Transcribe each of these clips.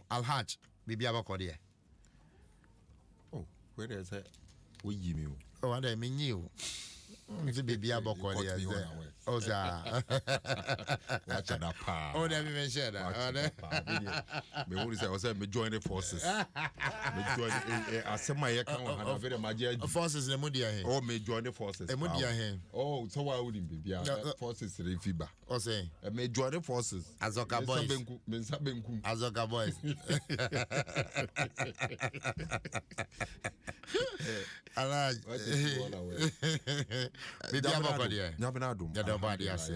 no Alhaj bibia bakode. Oh, where is it? We give you. Oh, and I mean you. It's baby abokode. Oh, sir. Watch that pa. Oh, never even share that. Me only say I was me join the forces. Me join I said my account very major forces in Mudia. Oh, me join the forces. Oh, so why wouldn't be forces in FIBA? Oh, say. Me join the forces. Azoka boys. Azoka boys. Baby abokode. Adom. Yes.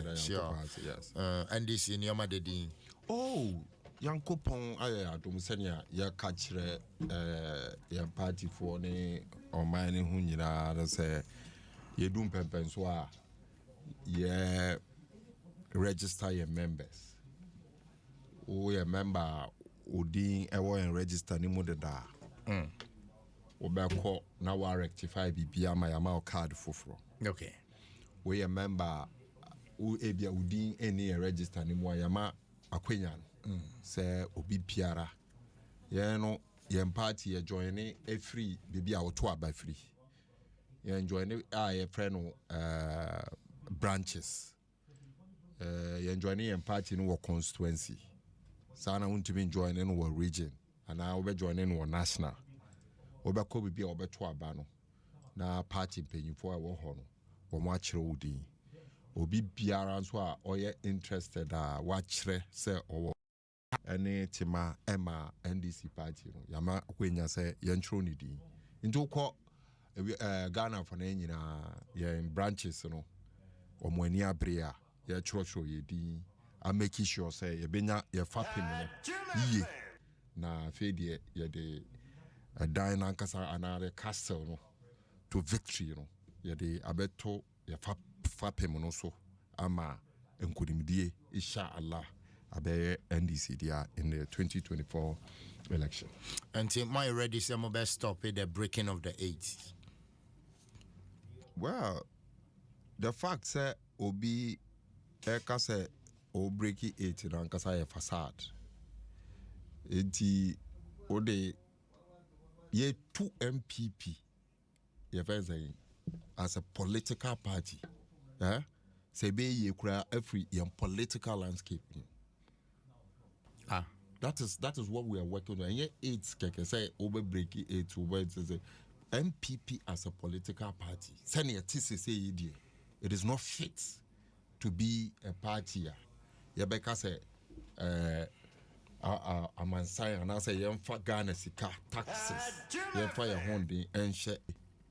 NDC in your madedin. Oh, Yankopon Adom Senia, ya catchere ya party for ne or mining hunina that say ye do Mpensenpensenmu ye register your members. Oh, your member Odin ewo and register ni modeda. Obeko na wa rectify bibia ma yama card foforo. Okay. We a member who ebia Odin any register ni mo yama akwenyan. Say obi piara. Ye no ye party ye join e free bibia oto aba free. Ye join ye friend branches. Ye join ye party no constituency. Sana untimi join in our region and I will join in our national. Obeko bibi obeto aba no na party mpanyimfo a wo ho no wo mo akere wodi obi biara nso a oye interested a wa kire se owo ene tima ema NDC party no yama kwenya se ye ntro ni di nti ukọ Ghana for na nyina ye branches no omo ani abre a ye chro ye di a make sure say ye benya ye fapem no ye na fedie ye de a dine ankasa another castle no to victory no ye de abeto ye fapem no so ama enkodimdie insha Allah abe NDC dia in the 2024 election. Until my ready some best stop it the breaking of the 8. Well, the fact say obi eka say o break 8 na ankasa ye facade. Enti ode ye 2 MPP ye say as a political party say be ye kura every political landscape. That is what we are working on. And ye 8 keke say over break 8 over say MPP as a political party. Senior TCC it is not fit to be a party. Ye beka say amansan and I say yemfa Ghana sika taxes yemfa your holding and share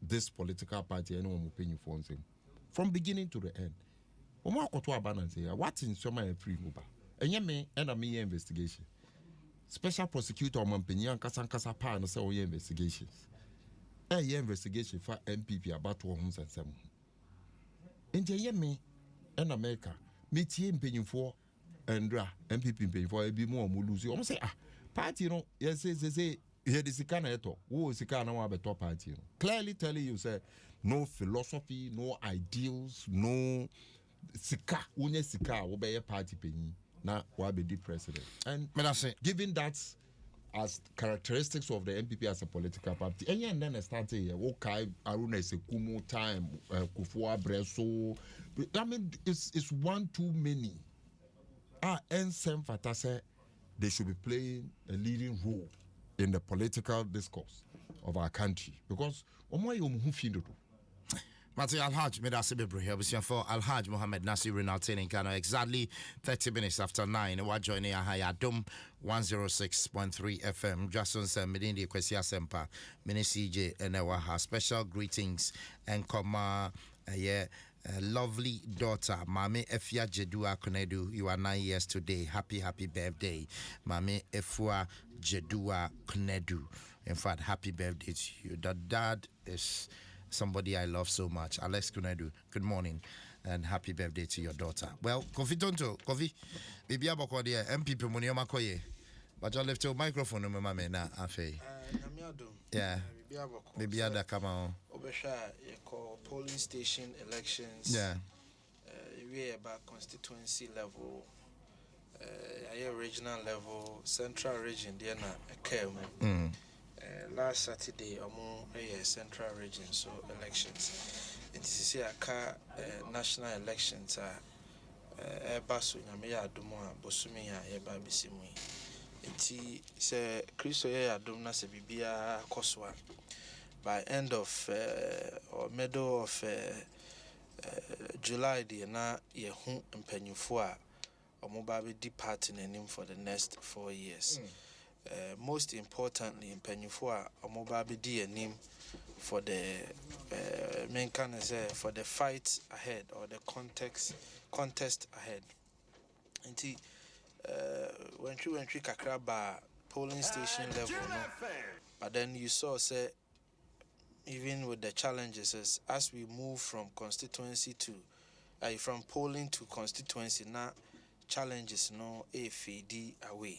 this political party anyone will pay you for him from beginning to the end. Omo akoto abana say what in some free mobile enye me and me investigation special prosecutor Mpensenpensenmu kasa pa no say o investigations investigation for MPP about Dwaso Nsem enye me and America metie mpenyimfo Andra MPP mpanyimfo ebi mo lose o say party no yes say here the sikana eto wo sikana wa beto party no clearly telling you say no philosophy no ideals no sika unye sika wo be party penyi na wa be the president and given that as characteristics of the MPP as a political party and then start here okay Aruna Sekumu time Kufuor Breso I mean it's one too many Nsem Fata said they should be playing a leading role in the political discourse of our country because Mati Alhaj made us be here for Alhaj Mohammed Nasir Renaltin in Ghana exactly 30 minutes after 9. We're joining Adom 106.3 FM. Dwaso Nsem Medindi Kwesi Asempa Mini CJ and our special greetings and comma lovely daughter Mame Efia Jedua Konedu. You are 9 years today. Happy birthday Mame Efua Jedua Konedu. In fact, happy birthday to you. The dad is somebody I love so much. Alex Kunedu, good morning and happy birthday to your daughter. Well, Kofi Tonto, Kofi, Bibi Aboko there, MPP Munioma Koye. But you left your microphone, no mama na afe. Yeah. Bibi Ada come on. Obesha, you call polling station elections. Yeah. We about constituency level. regional level, central region, there na came. Last Saturday, central region, so elections. And this is a national elections are Basu Yamea Dumoa, Bosumia, Eba Bisimui. And he said, Christo Adom Nasa Bibia Koswa. By end of or middle of July, the na Yehu and Penyufua or mobile departing him for the next 4 years. Most importantly, in Penyufua or mobile name for the main kind for the fight ahead or the contest ahead. And when you kakraba polling station level, no, but then you saw say even with the challenges as we move from constituency to from polling to constituency, now challenges no a fade away.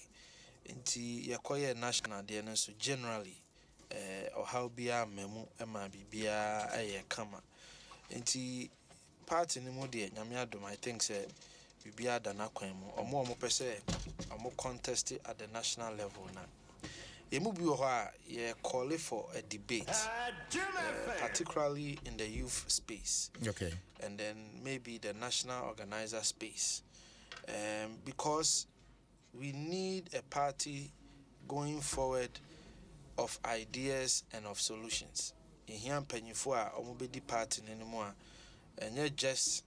Nti yakoye national there so generally or how bia memu ema bibia kama. Nti party ni mu de nyame adom I think say bibia da na kwan mu omo pese omo contest at the national level na. Yemu bi ho a ye call for a debate particularly in the youth space. Okay. And then maybe the national organizer space. Because we need a party going forward of ideas and of solutions. In here, Penyufua, Omubedi party anymore, and not just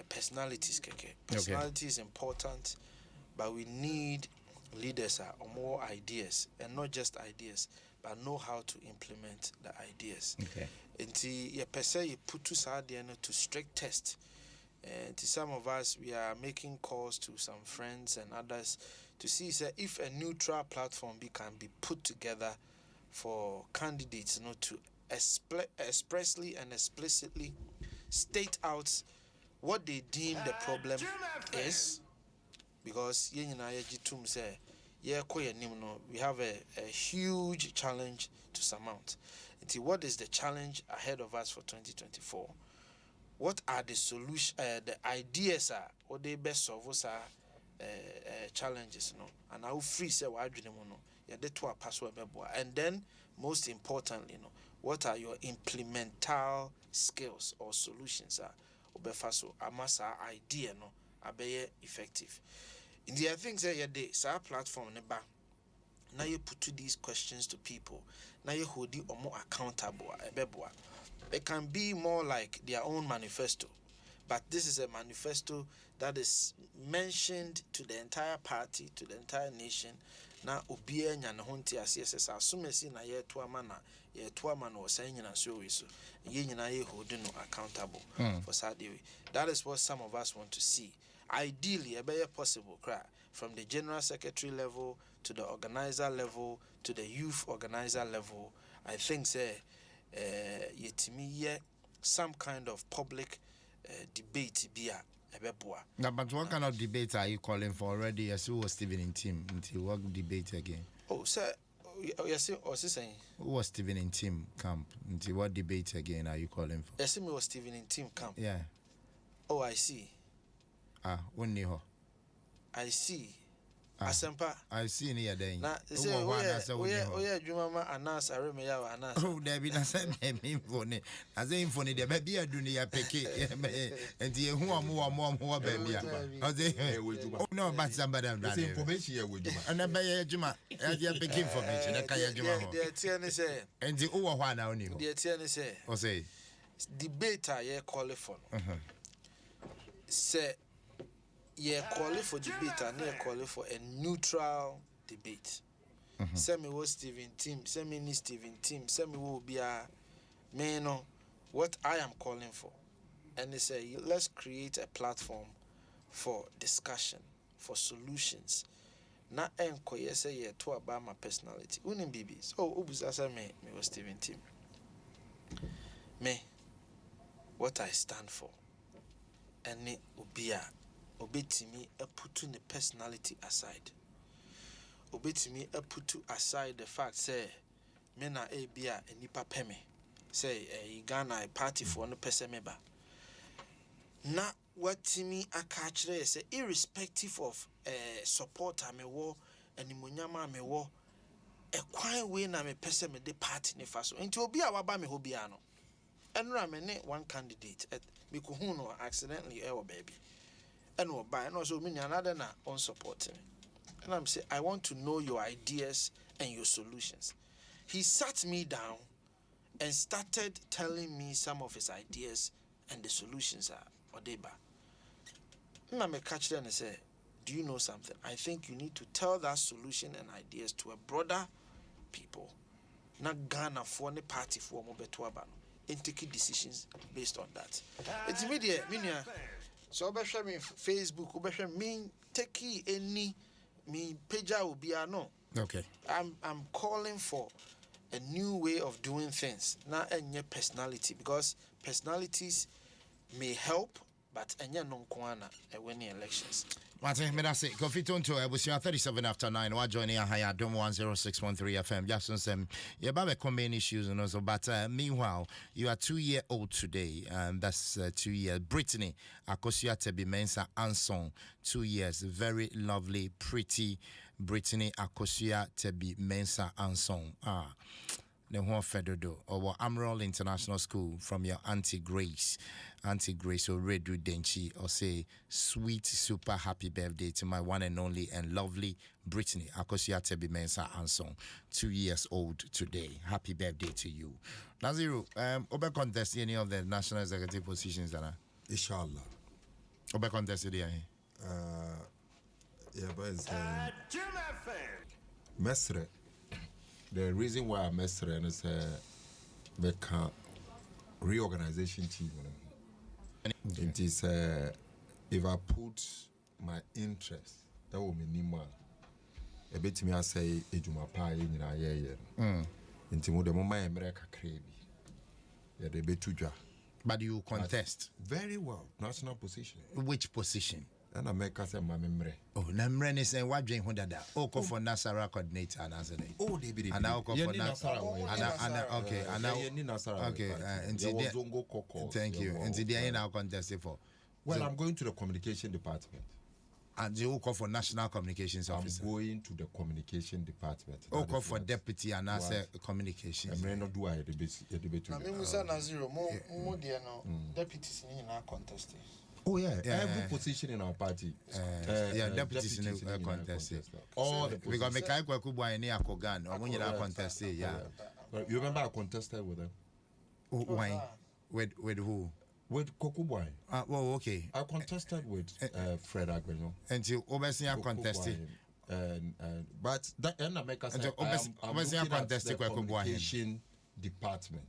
personalities. Personality is important, but we need leaders or more ideas, and not just ideas, but know how to implement the ideas. Okay. And you per se you put to strict test. And to some of us, we are making calls to some friends and others to see if a neutral platform can be put together for candidates to expressly and explicitly state out what they deem the problem is. Because we have a huge challenge to surmount. What is the challenge ahead of us for 2024? What are the solutions, the ideas are, what they best solve us challenges, and how free say what you know, password and then most importantly, what are your implemental skills or solutions are obefaso amasa idea abeye effective. In the things that your platform neba now you put to these questions to people, now you hold you more accountable ebeboa. It can be more like their own manifesto, but this is a manifesto that is mentioned to the entire party, to the entire nation. Na obia nya ne honte asese asumesi na ye to amana o saying na so we so ye nyina ye hold no accountable for sad way. That is what some of us want to see. Ideally, a better possible from the general secretary level to the organizer level to the youth organizer level. I think say some kind of public debate be a now, but what kind of debate are you calling for already? Yes, who was Stephen in team until what debate again? Oh, sir, yes, or saying who was Stephen in team camp until what debate again are you calling for? Yes, me was Stephen in team camp. Yeah. Oh, I see. When I see. Asempa. I see near day. Na say oya adwuma anas areme ya anas. Oh, there be na say me phone. As in phone there be aduni ya peke. And the who am more baby. Oh no, but somebody that information here with you. And be adwuma. Ya peke information. Na kaya adwuma. The tiani say. And the who wa na oni ho. The tiani say. O say debate ye call for. Say ye call for debate and ye call for a neutral debate. Semi was Stephen Tim, semi ni Stephen Tim, semi will be a man. What I am calling for, and they say let's create a platform for discussion, for solutions. Na enko ye say ye to about my personality. Unim bibis. Oh, ubusasa me was Stephen Tim. Me, what I stand for, and ne ubia. Obetimi put the personality aside. Obetimi put aside the fact say me na bia nipa peme say Ghana party for no person member. Na what me a catch there say irrespective of support I may war and imunyama me war a quiet way na me person me the party ne faso into obi a waba me hobiano enra me ne one candidate me ko hu no accidentally baby and no buy and also me another na on supporting and I'm say I want to know your ideas and your solutions. He sat me down and started telling me some of his ideas and the solutions are odeba. Me catch them and say, do you know something? I think you need to tell that solution and ideas to a broader people. Not Ghana for any party for mo beto aba no. And take decisions based on that. It's media, minia. So obehwe me Facebook, obehwe me take any me page will be no. Okay. I'm calling for a new way of doing things. Not a new personality because personalities may help, but enya non kwana winning elections. Martin, me that's it. Coffee Tonto, I was 37 after 9. What joining a higher Adom 106.3 FM. Dwaso Nsem, you're about to main issues and also, but meanwhile, you are 2-year-old today, and that's 2 years. Brittany, Akosia Tebi Mensa Anson, 2 years. Very lovely, pretty Brittany Akosia Tebi Mensa Anson. The one Fedodo or Amrol International School from your Auntie Grace or Redu Denchi, or say sweet super happy birthday to my one and only and lovely Brittany Akosia Tebi Mensa Anson, 2 years old today. Happy birthday to you. Naziru, obe contest any of the national executive positions that Inshallah. obe contest the Yeah, but it's Mesre. The reason why I'm Mesre is the reorganization team. It is if I put my interest, that will mean more. A bit me I say ejuma pa in a year. Into the moment America crazy. Yeah, they be too. But you contest very well. National position. Which position? And America say my memory. Oh, Namren is saying what drink dada. Oh, call for Nasara coordinator and answer. Oh, they be. And now call for Nasara. Okay, and now okay. Thank you. And today now contesting for. Well, I'm going to the communication department. And you call for national communications officer. I'm going to the communication department. Oh, call for deputy and answer communications. I'm not do I debate. I mean, we say Naziro more dear no deputies in our contesting. Oh yeah, every position in our party. Deputies in a contest. All because me kai kwaku boy ni akogan. Omo nyina contest. Yeah. You remember I contested with them? Why? With who? With Koku Boy. Well, okay. I contested with Fred Agbenyo. Until Obesia contested. But that end America said I'm looking at the communication department.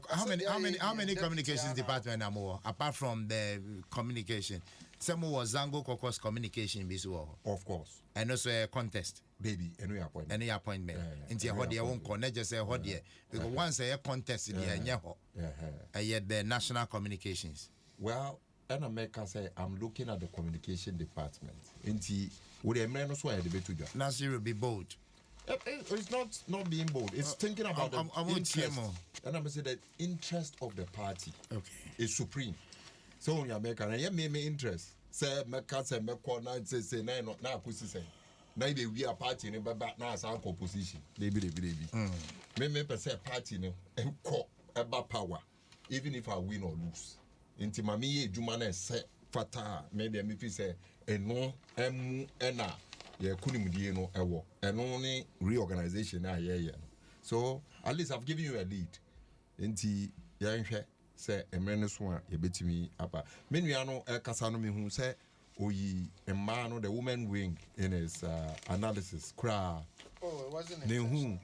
How many communications department are more apart from the communication? Some was Zango Kokos communication before. Of course. And also a contest. Baby, any appointment. Into your hot won't connect just a hot year. Because once a contest in the yet the national communications. Well, and America say I'm looking at the communication department. Into would a man also have debate to you? Nasir will be bold. It's not being bold. It's thinking about the interest. And I'm saying that interest of the party is supreme. So when you American, and you make me interest. Say me can't say me corner say na kusi say. Na we are party ne ba na as anchor position. They be. Me per se party ne enko eba power. Even if I win or lose. Inti mami ye juma na se fata. Maybe me feel say eno emu ena. Yeah, kunimudie no ewo. Eno ne reorganization na yeah. So at least I've given you a lead. Inti yanhwe say emre so a yebetimi apa. Menua no kasa no me hu say oyi emma no the woman wing in his analysis cra. Oh, it wasn't ne hu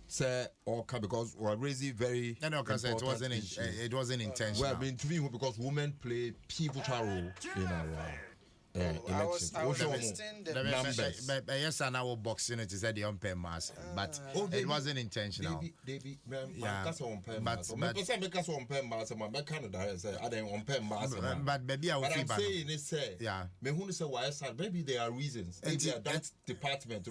say okay because we are raising very it wasn't intentional. Well, I mean to me because women play pivotal role in our elections. I was listing the numbers. Yes, and our boxing it is at the umpire mass, but it wasn't intentional. But maybe I will feedback. I'm saying is say, maybe there are reasons. Maybe that department.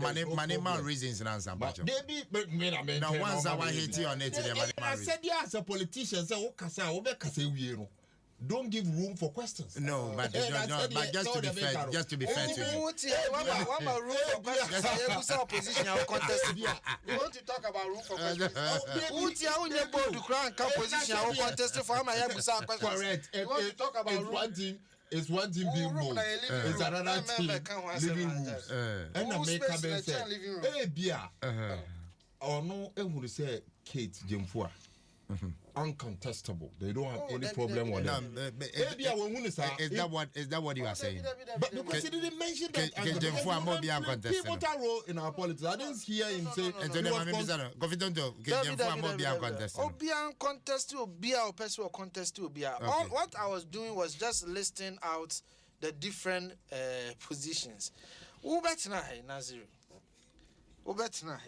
Management reasons and answer. Now once I hit you on it, I said yes, a politician say, "Oh, kasa, obekase we no." don't give room for questions. No, but just to be fair, to you. One room for questions. Opposition contest. You want to talk about room for questions? Correct. You want to talk about room? It's one thing being moved. It's another thing living rooms. And I make a say, hey, Bia. Or no, I would say Kate Jimfua. Uncontestable. They don't have any problem with them. Is that what you are saying? But because he didn't mention that, pivotal role in our politics. I didn't hear him say. What I was doing was just listing out the different positions. Ubetna Nazir. Ubetna.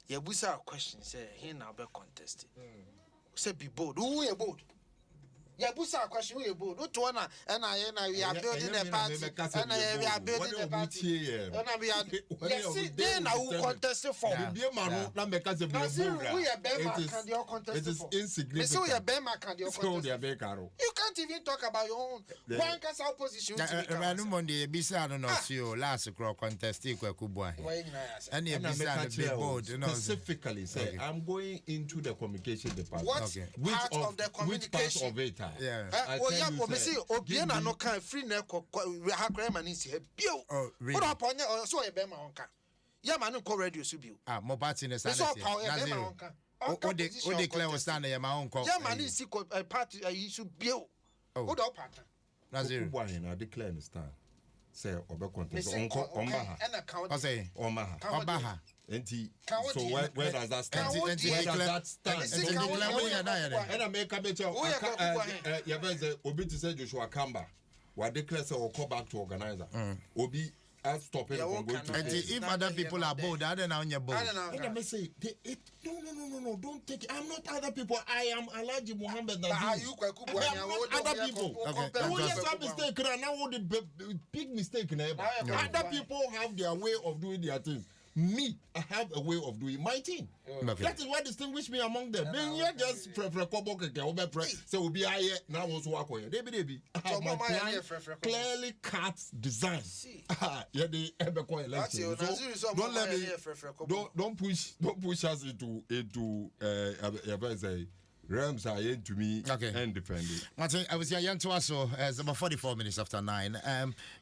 Yabusa question say he now be contested. Say be bold. Who you bold? Yabusa question who you bold? Who to one and we are building a party and we are building a party. And we are yes, then who contested for? It is insignificant. So you Bema can you can't even talk about your own one cast opposition. Monday bisa no see last crow contest and you be bold, you know. Specifically say I'm going into the communication department. What part of the communication? Which part of it? Yeah. We see Obiena no can free neck we have crime and see bio. What upon you so a Bema onka. Ya man ko radio subio. Mo party ne so power Bema onka. O declare was stand ya ma onko. Ya man see party issue bio. What up partner? Nazir. I declare in stand. Say obe contest onko ombaha. And account. I say Omaha. So where does that stand? Where does that stand? And I make a better. Obi to say Joshua Kamba. What declare say or call back to organizer. Obi stop it from going to. And if other people are bold, I don't know on your board. And I may say, no, don't take it. I'm not other people. I am Alhaji Muhammad Nazir. Other people. Yes, I'm mistaken. And now the big mistake. Other people have their way of doing their things. Me, I have a way of doing my thing. That is what distinguishes me among them. Then you just so we'll be here now. Was walk away. Debbie. I have my plan clearly cut design. Yeah, the election. So don't let me. Don't push us into realms are yet to me independent. I was here to us, so it's about 44 minutes after 9.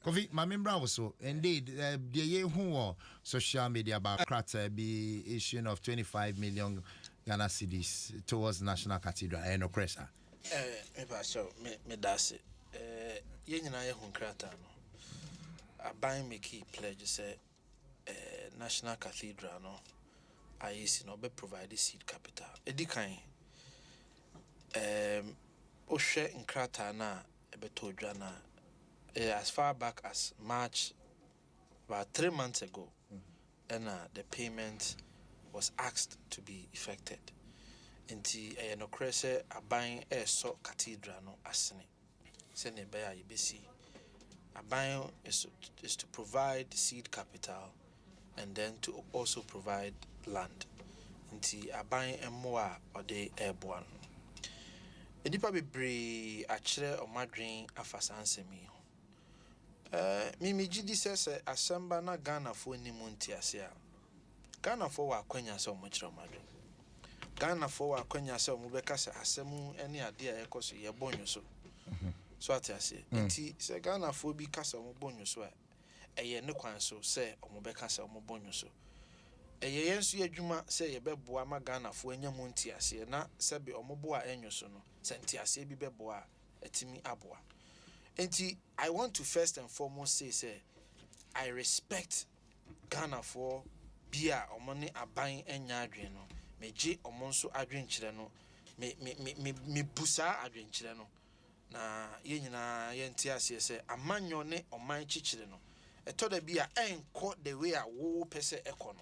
Kofi, my member also, indeed, the year who social media about be issuing of 25 million Ghana cedis towards National Cathedral and no pressure. Me that's it. Yen na ye hunkrata no. Aban me key pledge say National Cathedral no ayesi no be provide seed capital. Edikan Oshe Nkrata na ebeto dwana as far back as March, about 3 months ago, and the payment was asked to be effected. Inti no krese aban so cathedral no asene. Sene baya yebesi. Aban is to provide seed capital and then to also provide land. Inti aban emwa ode airborne. Edipa bebre achire omadwen afasa ansemi mi gidi sese asamba na Ghana fo ni munti ase a Ghana fo wa kwanya se omochire omadwen Ghana fo wa kwanya se omubeka se asemu ene ade a yekoso ye bonyo so so ate ase nti se Ghana fo bi kasa omubonyo so a eye ne kwan so se omubeka se omubonyo so eye yensu adwuma se ye beboa ma Ghana fo anya munti ase na sebe omubo a enyo so no senti ase bi beboa etimi aboa. Enti I want to first and foremost say I respect Ghana for bia omone aban enya adwen no meje omonso adwen kire no me busa adwen kire no na ye nyina ye nti ase se amanyo ne oman chichire no etoda bia enko the way a wo pese ekono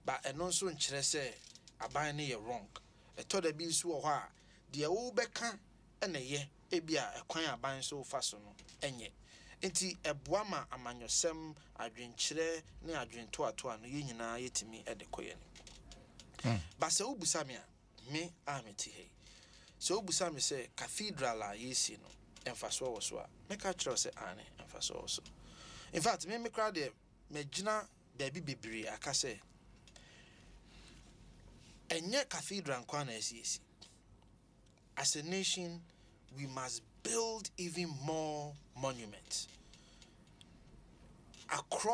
ba eno nso nkire se aban ne ye wrong etoda bi nso wo ha de wo beka ene ye ebia ekwan aban so fa so no enye enti eboa ma amanyosem adwenkyere ne adwento ato ano ye nyina yetimi edekoye ne ba se obusa me a me ameti he so obusa me se cathedral a yesi no emphasis was what make a trust ane emphasis also. In fact, me crowd there me jina baby bebre aka say enye cathedral nkwana esi. As a nation, we must build even more monuments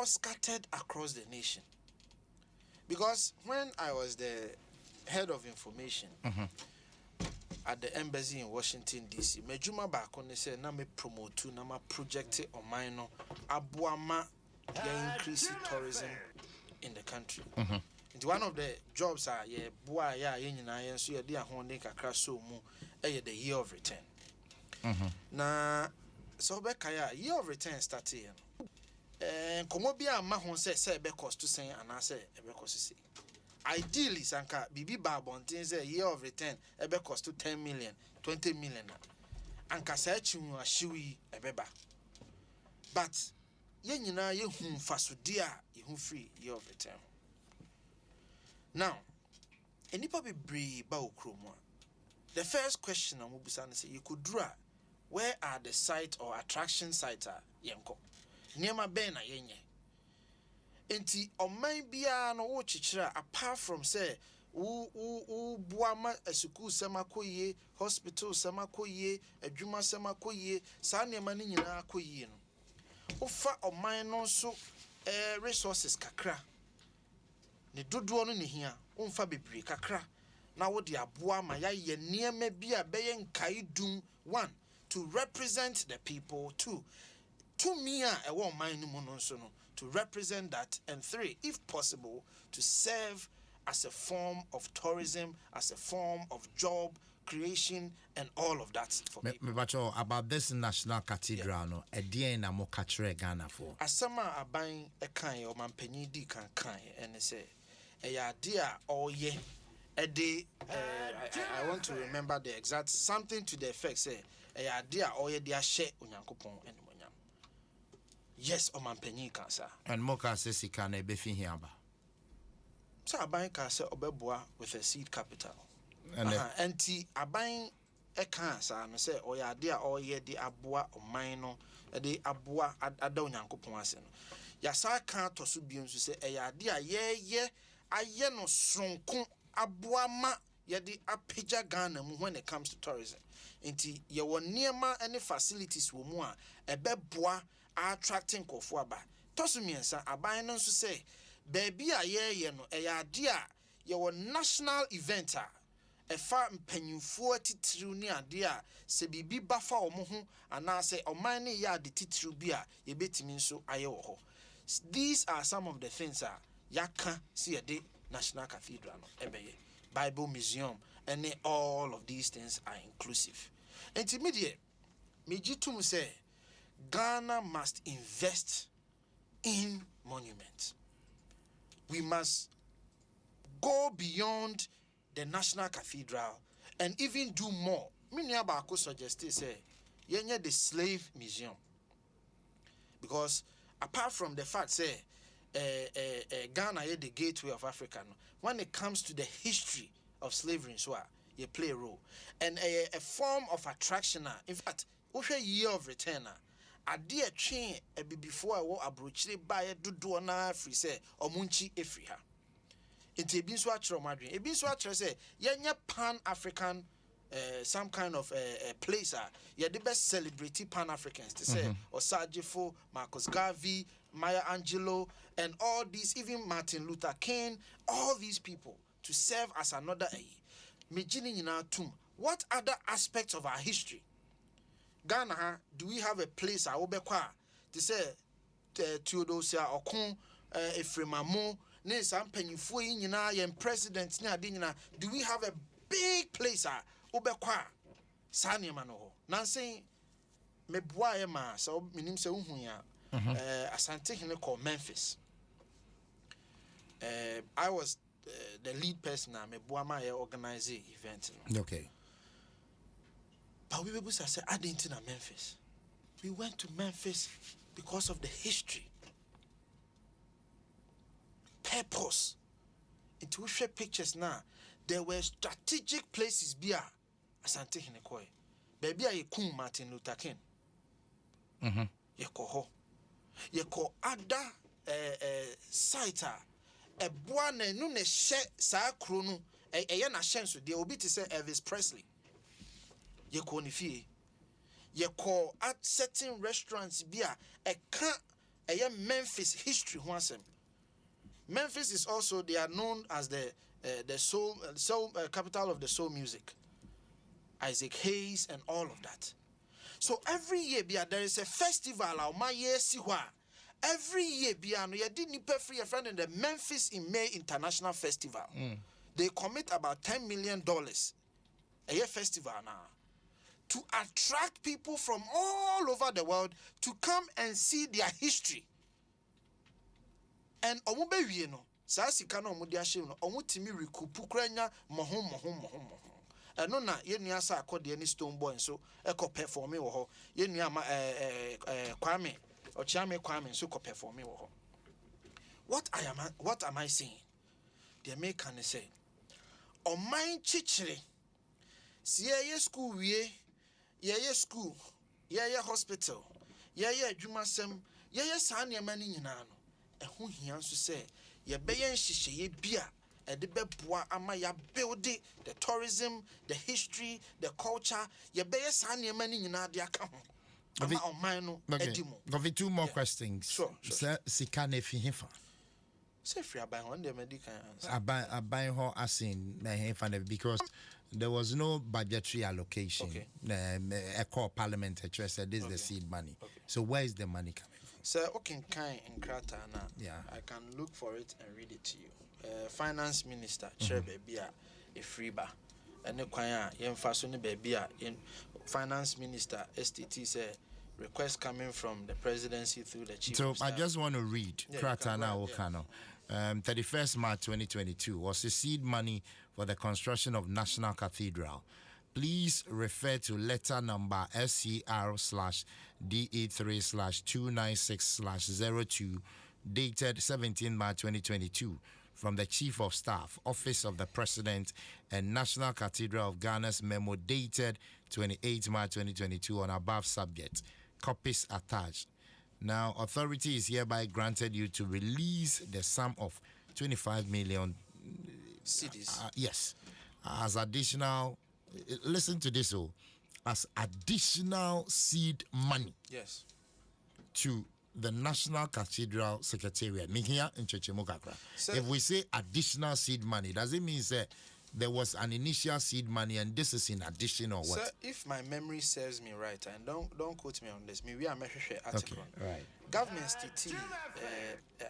scattered across the nation. Because when I was the head of information at the embassy in Washington DC, mejuma baako ne say na me promote na ma project on mine abuama ya increase tourism in the country. And one of the jobs are yeah boa ya nyina yen so ye de ahonde kakra so mu the year of return. Na so be kaya year of return start here no. Komo bia ma ho say be cost to say and say be cost say. Ideally sanka bibi ba bontin say year of return be cost to 10 million, 20 million. Anka sa chiwu ahyiwi ebeba. But ye nyina ye hu fasode a ye hu free year of return. Now, enipa bebree ba okromo. The first question I'm going to say, you could draw where are the site or attraction sites are yenko. Niema ben na yenye. Enti oman bia no wo chichira apart from say u buama esuku sema koye, hospital sema koye, adwuma sema koye, sa niema ni nyina koye no. Ufa oman no so resources kakra. Ne dodo no ne hia, umfa bebree kakra. Na wo de aboa ma ya ye niema bia beye nkai dum. 1 to represent the people, 2 to me a one man no so no to represent that, and 3 if possible to serve as a form of tourism, as a form of job creation and all of that for people. Me about this national cathedral no edien na mo kachre Ghana for asama aban e kan o mampanyi di kan and say eya dia oye ede I want to remember the exact something to the effect say eya dia oye dia share onyankopon enimonyam. Yes, o mampanyi kan sa and mo ka se sika na be fi hia ba so aban ka say obeboa with a seed capital and anti aban e kan sa no say oya dia oye di aboa oman no de aboa ada onyankopon ase no ya sa kan to so bi nso say eya dia ye aye no sonko aboa ma ye di apija Ghana mu when it comes to tourism. Inti ye wo niema any facilities wo mu a ebeboa attracting kofo aba to so miensa aban no nso say baby a ye no eya dia ye wo national event a efa mpanyimfo titiriu ni ade a se bibi bafa omo ho ana se oman ne ya de titiriu bi a ye betimi nso aye wo ho. These are some of the things a yaka see de National Cathedral no ebeye Bible Museum and all of these things are inclusive. Intermediate mejitum say Ghana must invest in monuments. We must go beyond the National Cathedral and even do more. Many about suggested say yenye the Slave Museum, because apart from the fact say Ghana is the gateway of Africa. No? When it comes to the history of slavery, so you play a role and a form of attraction. In fact, a year of return. A dear chain before I walk abroachly by a do na free say or munchi efriha. It a been swatcher madrid. A been swatcher say yenya pan African some kind of place you're the best celebrity pan-Africans to say Osajifo, Marcus Garvey, Maya Angelou, and all these, even Martin Luther King, all these people to serve as another Mijini in our tomb. What other aspects of our history? Ghana, do we have a place obekwa to say Theodosia Okun, Efremamu, ne some penyufo nyina yen president ne ade nyina, do we have a big place obekwa sane ma no ho nansen meboa e ma so minim se uhu ya asante hene called Memphis. I was the lead person na meboa ma organize event no. Okay, but we people say I didn't na Memphis. We went to Memphis because of the history, purpose. It will share pictures now. There were strategic places bia asante hene koi. Baby I kum Martin Luther King. yɛkɔ hɔ yɛkɔ ada site a ɛboa na no na hyɛ saa kuro no ɛyɛ na hyɛ nso deɛ obi te sɛ Elvis Presley yɛkɔ ne fie yɛkɔ at certain restaurants bi a ɛka ɛyɛ Memphis history ho asɛm. Memphis is also, they are known as the soul capital of the soul music. Isaac Hayes and all of that. So every year there is a festival every year you did nipa free a friend in the Memphis in May International Festival. They commit about $10 million a year festival now to attract people from all over the world to come and see their history. And omo be wie no saa sika na omo de ahye no omo timi rekupu kranya mohom eno na yenua sa akode ni Stone Boy nso eko perform wo ho yenua ma Kwame Ochiame Kwame nso ko perform wo ho. What am I saying? The American say oman chichire si ye school wie ye school ye hospital ye adwumasem ye saa ne ma ni nyina no ɛho hia nso sɛ yɛbɛyɛ nhyehyɛeɛ bi a ɛde bɛboa ama ya build the tourism, the history, the culture. Yɛbɛyɛ saa nneɛma no nyinaa de aka ho ama ɔman no adi mu. Got two more questions. Sure. Sir, sika na fi hefa. Sɛ free aban ho ndɛ medi kan answer. Aban ho asin na hefa because there was no budgetary allocation. Okay. Echo parliament said this is the seed money. Okay. So where is the money coming from? Sir, okay, kind in Kratana. Yeah. I can look for it and read it to you. Finance Minister, Chair Baby, a free bar. And the choir, Fasuni Baby, in Finance Minister, STT said, request coming from the presidency through the chief. So of staff. I just want to read Kratana Okano. 31st March 2022 was the seed money for the construction of National Cathedral. Please refer to letter number SCR/DE3/296/02 dated 17 March 2022 from the Chief of Staff, Office of the President and National Cathedral of Ghana's memo dated 28 March 2022 on above subject. Copies attached. Now, authority is hereby granted you to release the sum of 25 million cities. Yes, as additional. Listen to this, as additional seed money. Yes. To the National Cathedral Secretariat. If we say additional seed money, does it mean that there was an initial seed money and this is in addition or what? Sir, if my memory serves me right, and don't quote me on this, we are measuring article. Okay, right. Government TT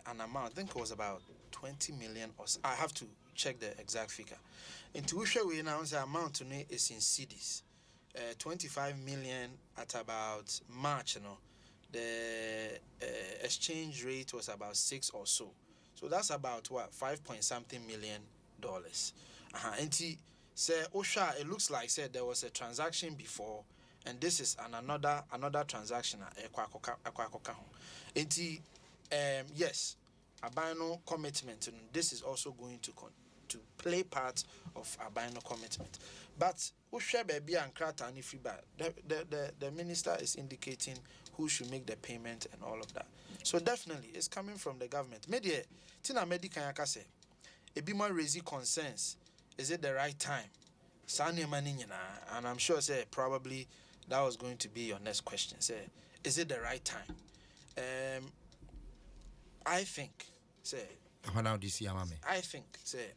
an amount, I think it was about 20 million or so. I have to check the exact figure. Into which we announce the amount today is in cedis. 25 million at about March, the exchange rate was about 6 or so. So that's about what, 5-point-something million. And he said, Osha, it looks like said there was a transaction before, and this is another transaction. And he, yes, Abino commitment, and this is also going to play part of Abino commitment. But Osha baby and Krata and Ifriba, the minister is indicating who should make the payment and all of that. So definitely, it's coming from the government. Media, Tina Medikanyaka say, Ebima raising concerns. Is it the right time? And I'm sure say probably that was going to be your next question. Say, is it the right time? I think say. I think say.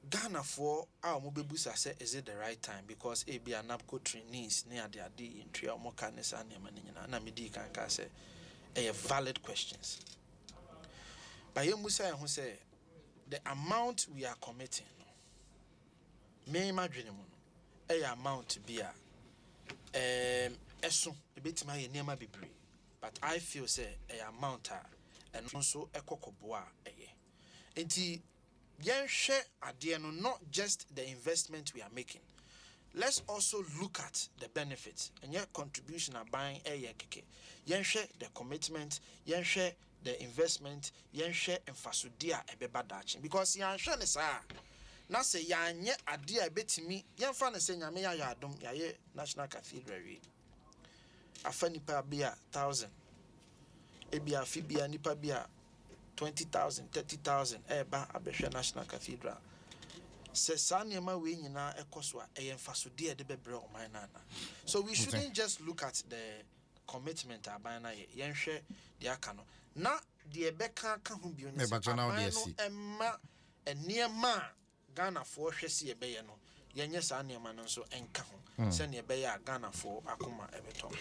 Ghana for our mobebusa say is it the right time because be an APCO trainees near the adi in tria mokanes and yamanina midi can say a valid questions. By Musa who say the amount we are committing may imagine a amount to be a bit my name be brave. But I feel say a amount and also a cocoboa a not just the investment we are making. Let's also look at the benefits and your contribution are buying a keke. Share the commitment, share the investment, share and fasudia a bebadachi. Because yan share is na say yan yet a dear bit me, yan fan saying Adom National Cathedral. afa nipa bia 1,000 ebia afi bia nipa bia 20,000 30,000 eba abehwe National Cathedral se saa nneɛma we nyina ekoso a ɛyɛ mfasode de bebre ɔman na na. So we shouldn't just look at the commitment aban na yɛnhwɛ de aka no na de bɛka ka ho bio ne aban no ɛma nneɛma Ghana for hwɛ se yɛbɛyɛ no yɛnyɛ saa nneɛma no nso ɛnka ho sɛ ne yɛbɛyɛ a Ghana for akoma ɛbɛtɔ.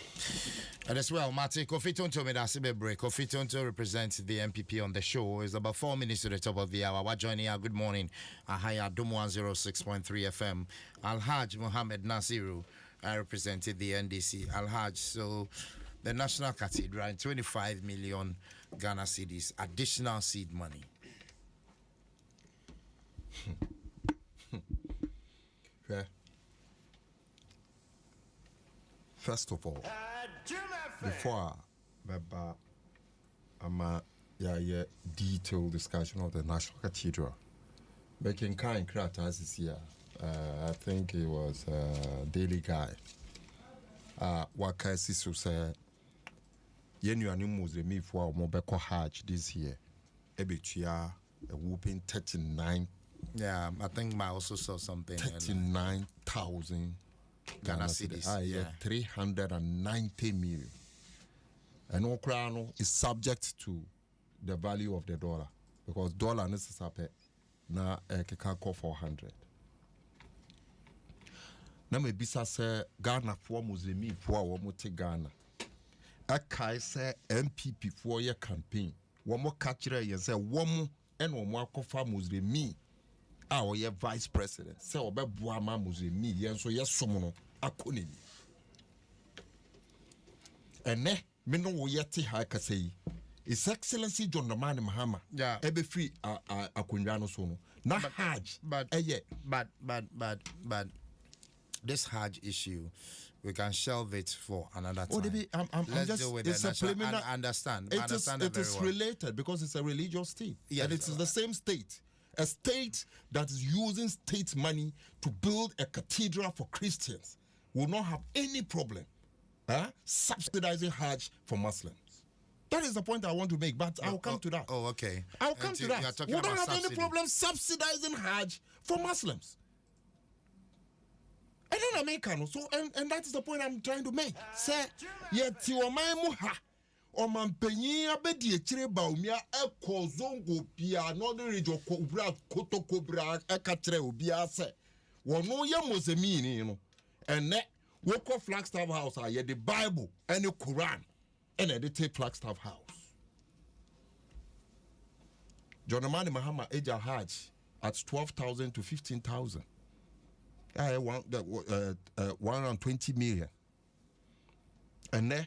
And as well, Mate, Kofi Tonto made us a break. Kofi Tonto represents the MPP on the show. It's about 4 minutes to the top of the hour. We're joining you. Good morning. Ahaya Adom 106.3 FM. Alhaj Mohammed Nasiru represented the NDC. Alhaj, so the National Cathedral, 25 million Ghana cedis, additional seed money. Yeah. First of all, before I'm a detailed discussion of the National Cathedral, making kind criticism this year, I think it was Daily Guy. What can I say? Yenu Muslim for Mobeko Hajj this year, Ebitia a whooping 39. Yeah, I think I also saw something. 39,000 Ghana cedis. Yeah, 390 million. And Okrano is subject to the value of the dollar because dollar necessary na can call 400. Na me bisa se Ghana for Muslimi for womote Ghana. Akai se MPP for your campaign. Womo kachire yen se womo en womo akofa Muslimi. Our vice president say obeboa ma Muslimi yen so yesom no akoni ene me no wo yete ha kasa yi His Excellency John Dramani Mahama ebe free akonwa no so no na hajj but this hajj issue we can shelve it for another time. Let's just deal with the national. I understand. It is related because it's a religious state. Yes, and it is the same state. A state that is using state money to build a cathedral for Christians will not have any problem subsidizing Hajj for Muslims. That is the point I want to make, but I'll come to that. Oh, okay. I'll come to that. We don't have any problem subsidizing Hajj for Muslims. I don't American, so and that is the point I'm trying to make. Say, yet you are Mpensenpensenmu abedi echire baumia eko zongo pia northern region kobra kotokobra ekatre obia se wono ye mozemini no ene woko Flagstaff House aye the Bible and the Quran and the take Flagstaff House. John Dramani Mahama Eja Hajj at 12,000 to 15,000. I want 120 million. And then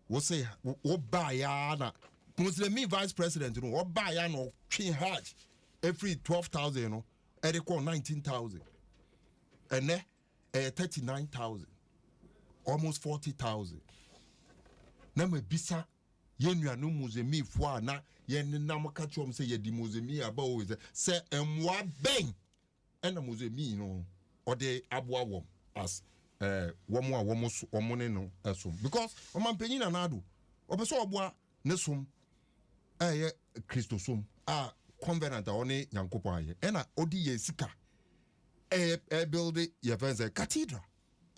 we say what buy na Muslim vice president, you know, what buy no King Hajj every 12,000, you know, and they call 19,000. And then 39,000. Almost 40,000. Na me bisa yenua no Muslim fo na yen na maka chom say ye di Muslim aba o say emwa ben and Muslim no or the aboa wom as womo no asum because omampanyin na nado obeso oboa ne sum Christosum covenant one Nyankopon aye ena odi ye sika build ye fence cathedral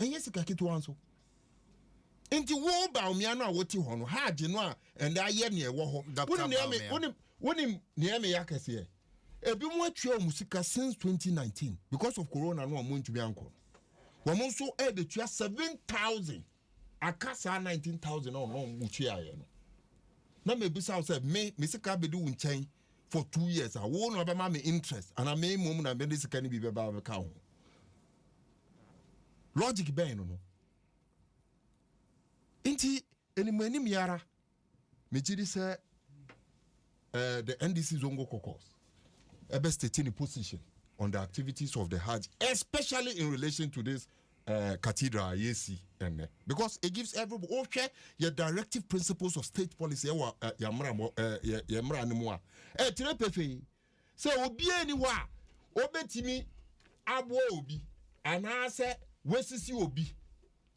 en ye sika kitu anso enti wo ba omia na woti ho no haje no a enda aye ne wo ho wonim ne me yakase ebi mo atwa musika since 2019 because of corona no mo ntumi anko womo so the tua 7,000 akasa 19,000 no mutua ye no na me bisa say me sika be do nchen for 2 years a wo no be ma me interest and I me mum na me sika ni bi be ba ka ho logic ben no inti enimani miara me gidi say the NDC zongo caucus ebe stating a position on the activities of the Hajj, especially in relation to this cathedral yesi because it gives everybody your directive principles of state policy yamra animo tire pefe say obi ani wa obetimi abo obi anase wesisi obi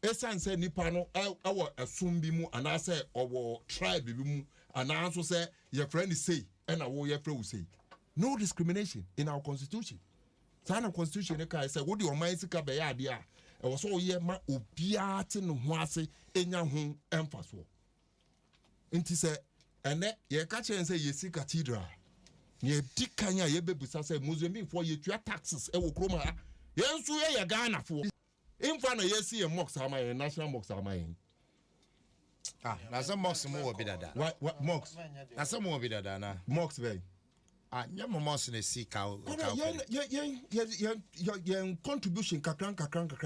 esan say nipa no ewo esum bi mu ana say owo tribe bi mu ana so say your friend is say and wo your friend will say no discrimination in our constitution. Sana constitution e kai say wo de o man sika be ya ade a e wo so ye ma obia te no ho ase enya ho emfaso. Nti say ene ye ka chen say ye si cathedral ye dikanya ye bebusa say Mozambique for ye tua taxes e wo kroma ye nso ye Ghana fo infa na ye si ye mosque ama ye national mosque ama ye na some mosque mo will be that. what mosque Na some will be that na. mosque very Nyama mosque na see cow. Your contribution kakran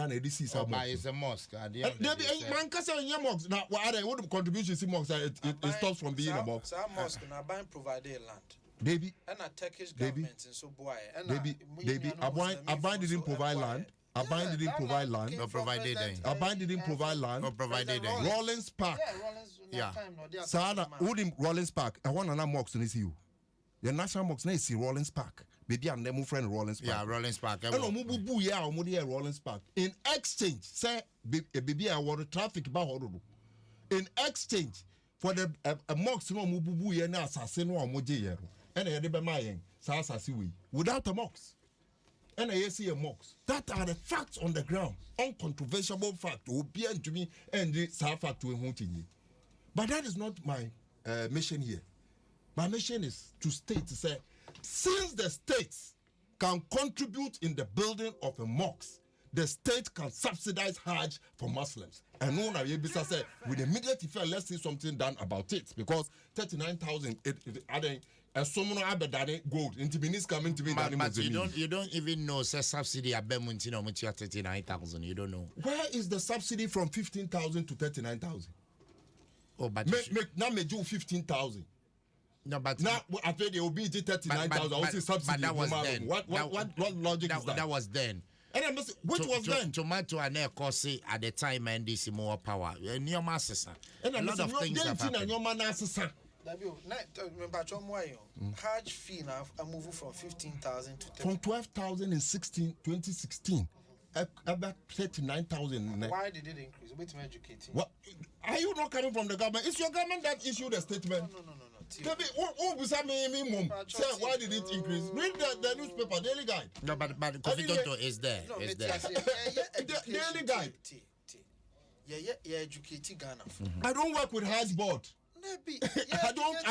na edisi sa But it's a mosque. At the end of the there day, be man kasa your mosque na what contribution si mosque it stops from being a mosque. Some mosque na buying provided land. Baby, And a Turkish government in so boy. baby, Aban didn't provide land. Aban didn't provide land. Or provided then. Aban didn't provide land. Or provided then. Rollins Park. Yeah. Sana, Udim Rollins Park. I want another mosque to see you. The national mosque na see Rollins Park. Baby, I'm them friend Rollins Park. Yeah, Rollins Park. And omubu ya omudi Rollins Park. In exchange, say baby, I want traffic ba hodo. In exchange for the a mosque no omubu ya na asase no omoje ye. And I be my sa asase we without a mosque. And I see a mosque. That are the facts on the ground, uncontroversial fact. Obi and to me and the sa fact to hunting. But that is not my mission here. My mission is to state to say, since the states can contribute in the building of a mosque, the state can subsidize Hajj for Muslims. And no, now Yebisa said, with immediate effect, let's see something done about it, because 39,000 someone abedade gold into Benin coming to be done. But you don't even know say subsidy abemunti no much 39,000. You don't know. Where is the subsidy from 15,000 to 39,000? Oh, but now me do 15,000. no, but Now after they will be 39,000. Also subsidy. But that was then. What logic is that? That was then. And I must, which was then? Tomato and air cost at the time and this more power. Near masses. And A lot of things have happened. Hajj fee now I move from 15,000 to 30. From 12,000 in 2016, about 39,000. Why did it increase? Wait to educate you. What are you not coming from the government? It's your government that issued the statement. No. Baby, why did it increase? Read the newspaper, Daily Guide. No, but Kofi Tonto is there. No, Is there. Daily Guide. Yeah, educating Ghana. I don't work with Hajj board. I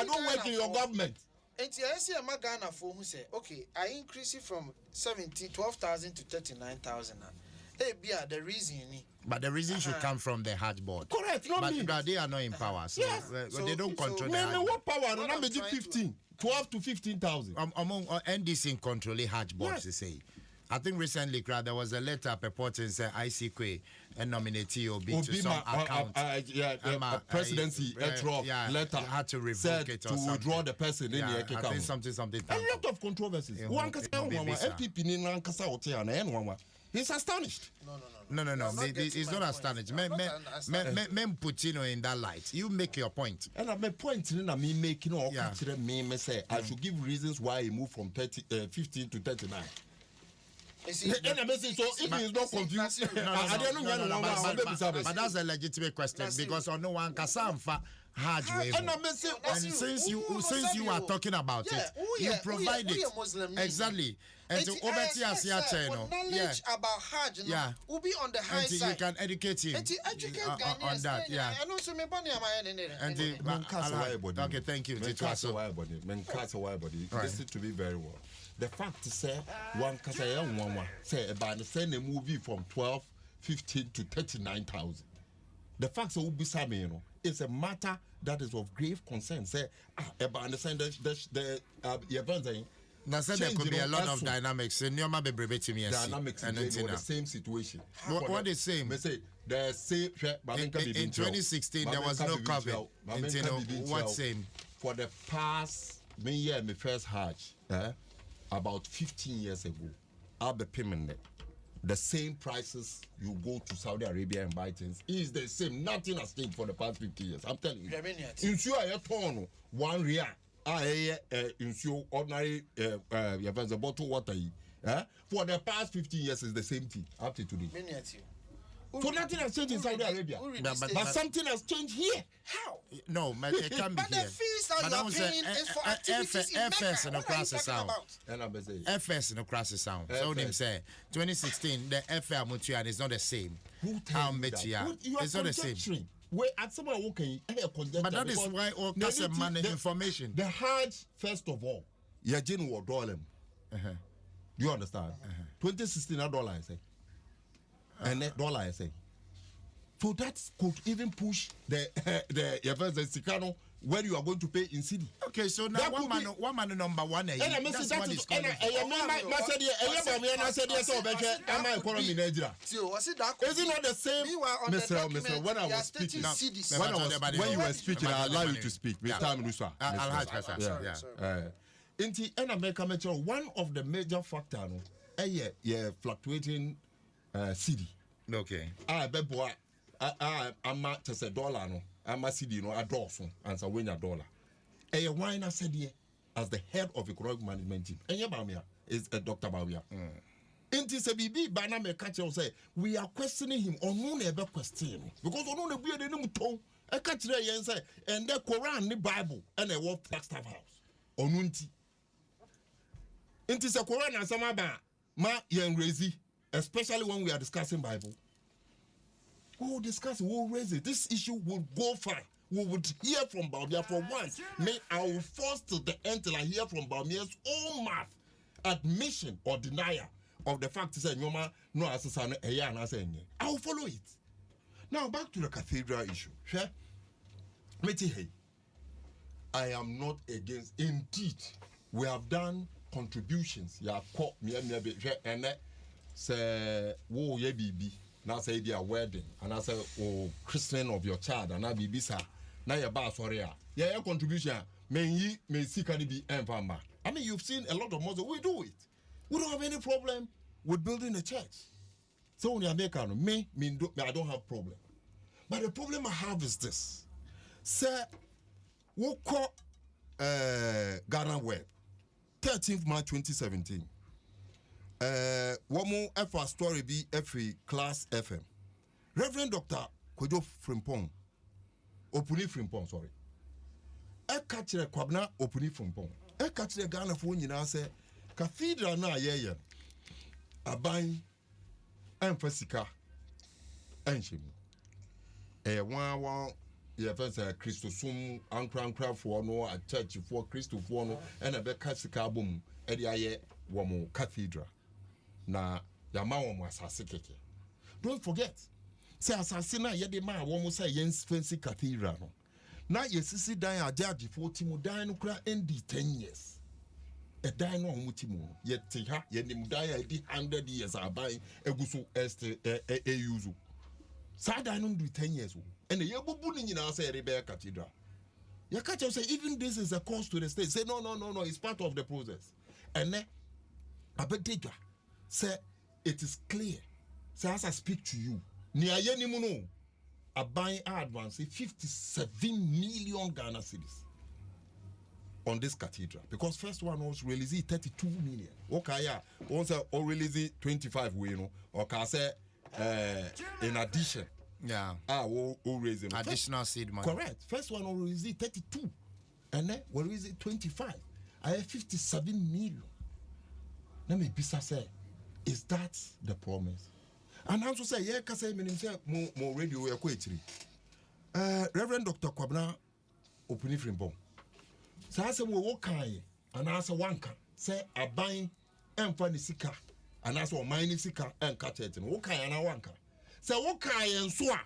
don't work in your government. And I see a Ghana for who say, okay, I increase it from 12,000 to 39,000. Hey, the reason. But the reason should come from the Hajj board. Correct, not me. But they are not in power, so, Yes. they don't control the Hajj What board. power? I'm 12 to 15,000. Among NDC control the Hajj board, Yes. they say. I think recently, there was a letter purporting say ICQ and nominate OB to some account. Presidency letter had to revoke said it or to something. withdraw the person in the I account. think something. A lot of controversies. Yeah, One kasa MPP ni nankasa ote na enwa. He's astonished. No. He's not astonished. Men put in that light. You make your point. And my point in me making all me say I should give reasons why he moved from 15 to 39. And I say so if he is not confused, but that's a legitimate question because on no one can Hajj waiver. And since you are talking about it, you provide it exactly. And to Obeti Asiache, knowledge about Hajj, will be on the high side. You can educate him on that. Yeah. And also me money am I okay, thank you. Listen to me very well. The fact is, one say about the same movie from 12, 15 to 39,000. The facts will be some, it's a matter that is of grave concern. Say, about the events. Now, said there could be a lot of dynamics. Dynamics in the same situation. What the same? Say the same. In 2016, there was no COVID. What same? For the past my first Hajj, about 15 years ago, I'll be payment. The same prices you go to Saudi Arabia and buy things is the same. Nothing has changed for the past 50 years. I'm telling you. Insure a ton 1 real. Insure ordinary bottle water. For the past 50 years is the same thing up to today. So nothing has changed in Saudi Arabia. But something has changed here. How? No, it can be But here. the fees that you are paying is for activities in FS Mecca. and What are you across the talking sound. about? And I'm saying, FS and across the sound. So him say 2016 the FL Mutuan is not the same. who tell you that? You are It's not the same. conjecturing. Wait, at some point, okay, But that is why all customer money information. The Hajj, first of all, Yajin war dollar. Do you understand? 2016 $1 I say. And that dollar I say. So that could even push the Sikano where you are going to pay in city. Okay, so now one man number one. And I must say that is and I said yes over am I economy Nigeria. Was it that? Is it not the same? Mr. When I was speaking, when you were speaking, I allow you to speak. Mr. Musa. Inti and America Metro, one of the major factors, fluctuating city. Okay. I'm not just $1 no. I'm a city no a $1 answer when $1. Wine I said here as the head of economic management team. And Bamia is a Dr. Bamia. Inti se bibi bana me catch say we are questioning him or no never question because on the beard in him I catch there say and the Quran the Bible and a walk Flagstaff House. Onunti. Inti se Quran and some ba ma yen raise especially when we are discussing Bible. We will discuss, we will raise it. This issue will go far. We would hear from Baumia for once. May I will force to the end till I hear from Baumia's own mouth admission or denial of the fact that no assassin I will follow it. Now back to the cathedral issue. I am not against. Indeed, we have done contributions. And say, whoa, yeah, baby. Now say their wedding, and I say, christening of your child, and I be bisa. Now your bar sorry, yeah, contribution. May see can be environment. I mean, you've seen a lot of Muslims. We do it. We don't have any problem with building a church. So when you make I don't have problem. But the problem I have is this. Sir, we call Ghana Web, 13th March 2017. One more FR story be FA Class FM. Reverend Dr. Kojo Frimpong, Opuni Frimpong, sorry. Catch the Kwabna Opuni Frimpong. Catch the Ghana phone, you know, say, Cathedral na ye, a buying and Fasika and Shim. One, yeah, first a Christosum, Ankran for no, a church for Christo for no, and a Becasika boom, Eddie Wamo Cathedral. Na yamawo mo asase keke. Don't forget say asase na ye de ma wo mo say yens fancy cathedral no. Na yesisi dan ajaji for timu dan no kura endi 10 years. E dan no mo timu ye te ha ye nim dan ya di 100 years abai eguso este yuzu. Sa dan no do 10 years o. And ye bubu ni nyina say rebe cathedral. You catch say even this is a cost to the state. Say no, it's part of the process. And then abedega say it is clear. Say as I speak to you, near Yenimuno, a buying advance 57 million Ghana cedis on this cathedral. Because first one was released 32 million. Okay, yeah. Once or release 25, we know. Okay, say in addition. Yeah. We'll raise it. Additional seed money. Correct. First one will release 32. And then we'll release 25. I have 57 million. Let me be say. Is that the promise? And also say, yeah, because I mean, more radio, we are quite Reverend Dr. Kwabna Opuni Frimpong. So I say, we walk high, and I say, one can say, a buying and funny sika, and I saw mining sika and catch it, and walk high and I want. So walk high and swa,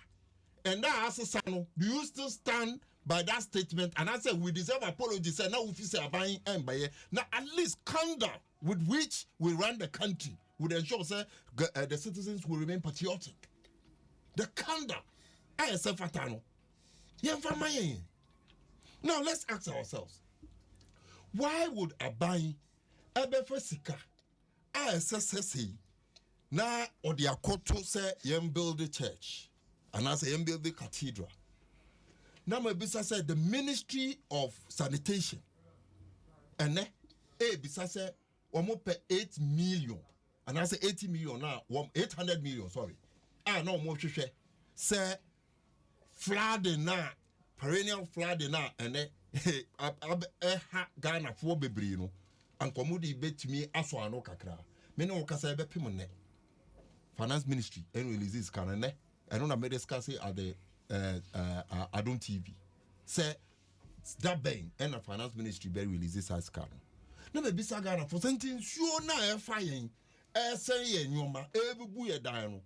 and that as a son, do you still stand by that statement? And I said, we deserve apology. Say, now if you say, a buying and buy, now at least conduct with which we run the country would ensure the citizens will remain patriotic. The conduct, I say fatano. Now let's ask ourselves, why would a buy a befesika? I say na or the akoto say yem build the church, and I say yem build the cathedral. Now my business said the Ministry of Sanitation, and bisa say pay 8 million. And I say 80 million now, 800 million, sorry. no more hwehwe say flooding na perennial flooding na ene ha Ghana for bebree no ankomudi betimi aso ano kakra me no kasa ebepim ne finance ministry and releases can ne eno na me discuss at the Adom TV say that bang and the finance ministry be releases as can no be bisa Ghana for something sure na e fire say ye nyoma ebubu ye dan no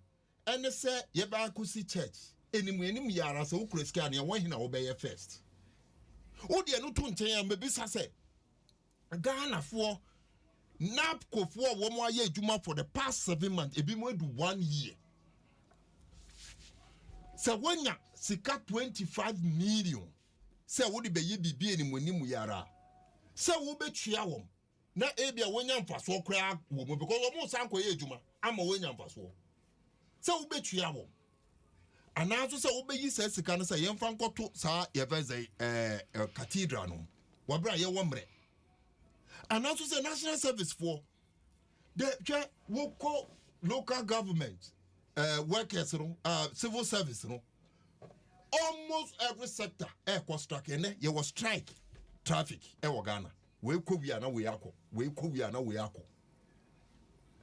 ene say ye ba kusi church enim yara say ukreska na won hina wo be ye first wo de no to nchen ya me bisa say Ghana for NAPCO for wo mo aye adwuma for the past 7 months ebi mo do 1 year. So when ya sika 25 million say wo de be ye bibie ni monimu yara say wo betwia wom na ebia wonya mfaso kra wo mo because wo mo san koye adwuma ama wonya mfaso say wo betwia wom anaso say wo beyi say sika no say yemfa nkoto sa ye veze cathedral no wo bra ye wo mre anaso say national service for the local government workers civil service almost every sector construct and there was strike traffic Ghana we kobia na we akọ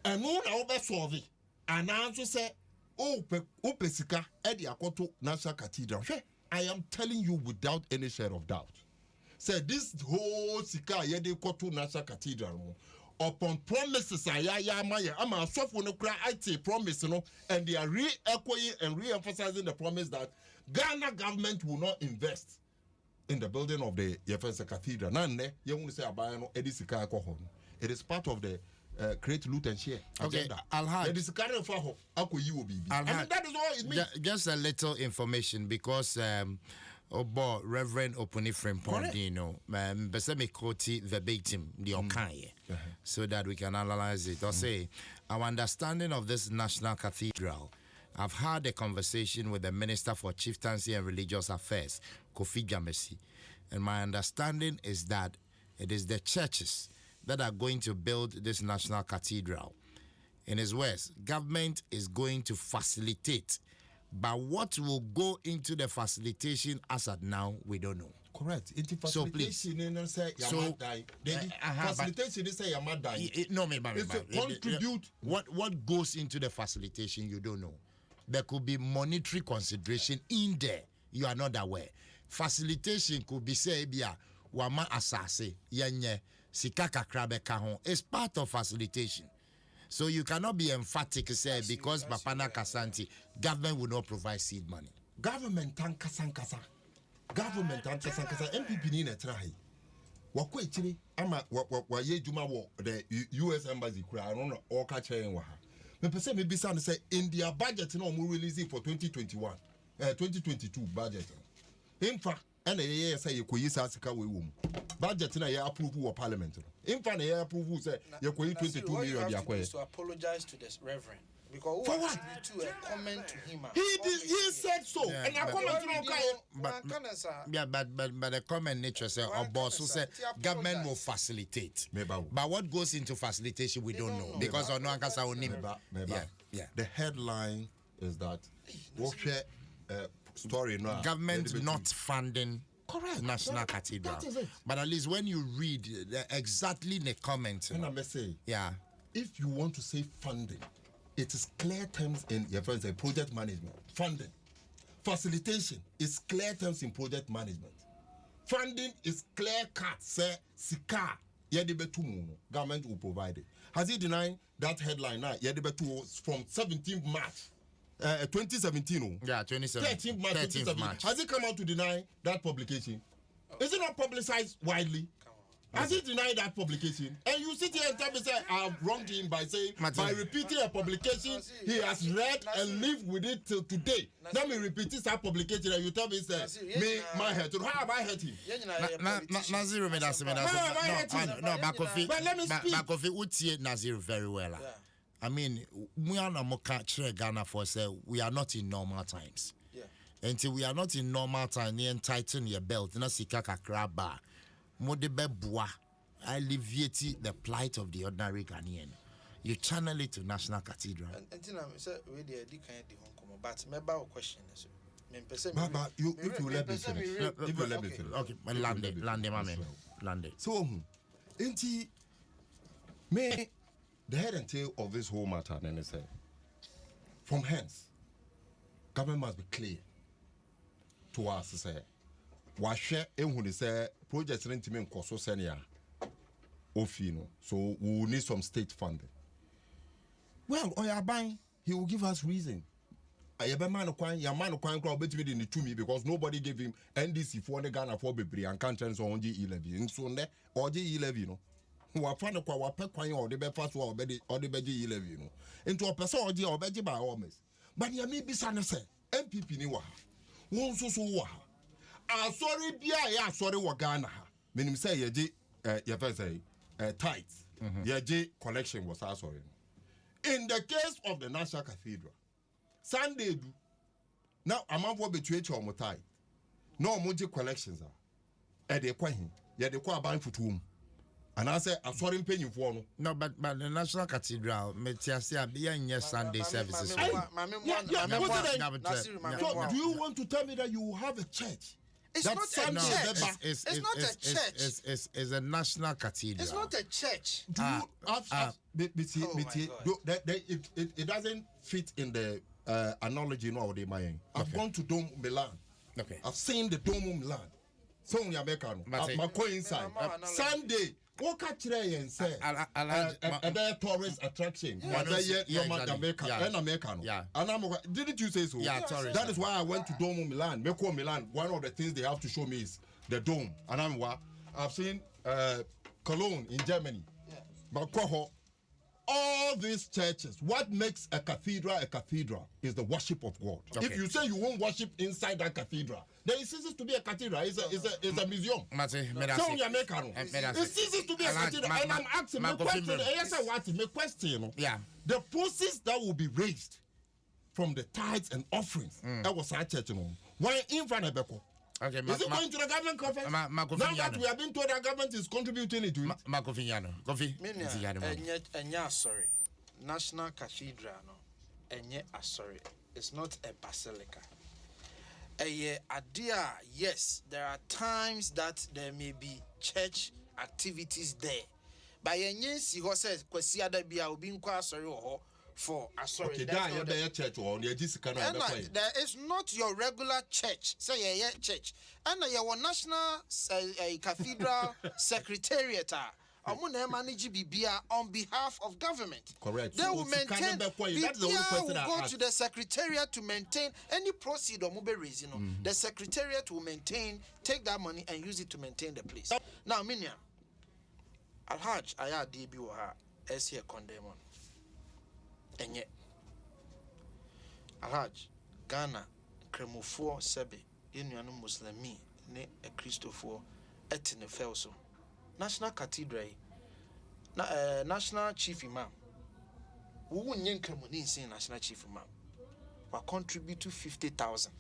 and no na obe solve and answer say ope sika e de akoto national cathedral. I am telling you without any share of doubt say this whole sika ye de koto national cathedral upon promises ama asofo no kra IT promise no and they are re-echoing and re-emphasizing the promise that Ghana government will not invest in the building of the Yefense Cathedral. Nanne you want to say abaye no edisika alcohol. It is part of the create loot and share agenda. Alhaj. Edisika no fa ho akoyi obibi. And that is all it means. Just a little information because Obo Reverend Opunifrim Pondino, Besame Koti verbatim, the Okaye, so that we can analyze it. Or say, our understanding of this national cathedral, I've had a conversation with the Minister for Chieftaincy and Religious Affairs, Kofi Gamesi, and my understanding is that it is the churches that are going to build this national cathedral. In his words, government is going to facilitate. But what will go into the facilitation as at now, we don't know. Correct. So please. Facilitation is say Yamadai. No, me. Contribute. What goes into the facilitation, you don't know. There could be monetary consideration in there. You are not aware. Facilitation could be say, wama asase, yenye, sikaka krabe kahon. It's part of facilitation. So you cannot be emphatic say because Bapana Kasanti, government will not provide seed money. Government and kasankasa. MPP ni netrahi. Wako ichiri ama wa ye juma wo the US embassy kura no all catch en wa ha. Me pese me bisa no say in their budget no mo release for 2022 budget. In fact, and ye say you koyi sasika we wo mu. Budget na ye approve wo parliament no. In fact, ye approve say you koyi 22 million dia koyi. To apologize to this reverend because for what? To a comment to him. He said so. Yeah, and I comment but the comment nature say or boss who say government will facilitate. But what goes into facilitation we don't know because on Ankasa onim. Yeah. The headline is that story no government not funding correct national cathedral. That is it. But at least when you read exactly the comment, and I may say, yeah, if you want to say funding, it is clear terms in your friends say project management. Funding, facilitation is clear terms in project management. Funding is clear cut. Say sika yedibetu government will provide it. Has he denied that headline now? Yedibetu from 17th March. 2017. Yeah, 2017. 13th March, 2017. Has he come out to deny that publication? Is it not publicized widely? Has he denied that publication? And you sit here and tell me, say, I've wronged him by saying, by repeating a publication, he has read and lived with it till today. Let me repeat this publication and you tell me, say, me, my head. How have I hurt him? Naziru, no, but let me speak. Bakofi, utie Naziru very well. I mean, we are not Ghana for say we are not in normal times. Yeah. Until we are not in normal time, you tighten your belt. Na sika kakra ba. Modebe bua. Alleviate the plight of the ordinary Ghanaian. you channel it to National Cathedral. And then I said, we did the kind of home, but maybe question is. But you, if you let me finish, if you let me finish. Okay, land it. So, ain't me, the head and tail of this whole matter, then say, from hence, government must be clear to us, say, what share when they say projects rent me in Koso Senia, Ofino, so we will need some state funding. Well, Oyabang, he will give us reason. I have a man of crime, your man of crime crowd between in the to me because nobody gave him NDC for the Ghana for Bibri and can't on G11. And so there, or G11, you know. Who are found a quawa pequine or the Belfast or the G11, you know. Into a person or G or Betty by almost. But you may be son, say, MPP Niwa. Won't so waha. Ah, sorry, yeah, sorry, what Ghana. Meaning say, your first say, tight. Your J collection was our sorry. In the case of the National Cathedral, Sunday do. Now, I'm on between your motai. No moji collections are. At the quahin, yet the qua buying for two. And I say, I'm sorry, paying you for no, but the National Cathedral, Metiasia, being your Sunday services. Do you want to tell me that you have a church? It's not a church. It's not a church. It's a National Cathedral. It's not a church. Do you it doesn't fit in the analogy no of my I've gone to Dome Milan. Okay. I've seen the Dome Milan. So in America, my inside. Sunday, what catch there and say a tourist attraction. American. Yeah. And didn't you say so? Yeah, tourist. That is why I went to Dome Milan. Meko Milan. One of the things they have to show me is the dome. And I've seen Cologne in Germany. Yeah. All these churches, what makes a cathedral is the worship of God. Okay. If you say you won't worship inside that cathedral, then it ceases to be a cathedral. It's a museum. It ceases to be a cathedral. And I'm asking my question. Yeah. The proceeds that will be raised from the tithes and offerings, that was our church. Why in front of Beko? Okay, is it going to the government coffers? Now that we have been told that government is contributing it to it. Sorry. National Cathedral, no. Sorry. It's not a basilica. Yes, there are times that there may be church activities there. But see who says, Kwesiada Bia will be sorry for sorry. Okay, there is not your regular church. Say church. And your national cathedral secretariat manage Bibia on behalf of government. Correct. They will maintain. That's the only question I go to the secretariat to maintain any proceed or mobile raising. The secretariat will maintain, take that money and use it to maintain the place. Now, Minya, Alhaj, Aya DB Waha, S here condemn on. And yet, Alhaj, Ghana, Kremofo Sebe, Union Muslimi, ne a Christopher, Etine Felso. National Cathedral, National Chief Imam. We won't yank money in National Chief Imam. We contribute to 50,000.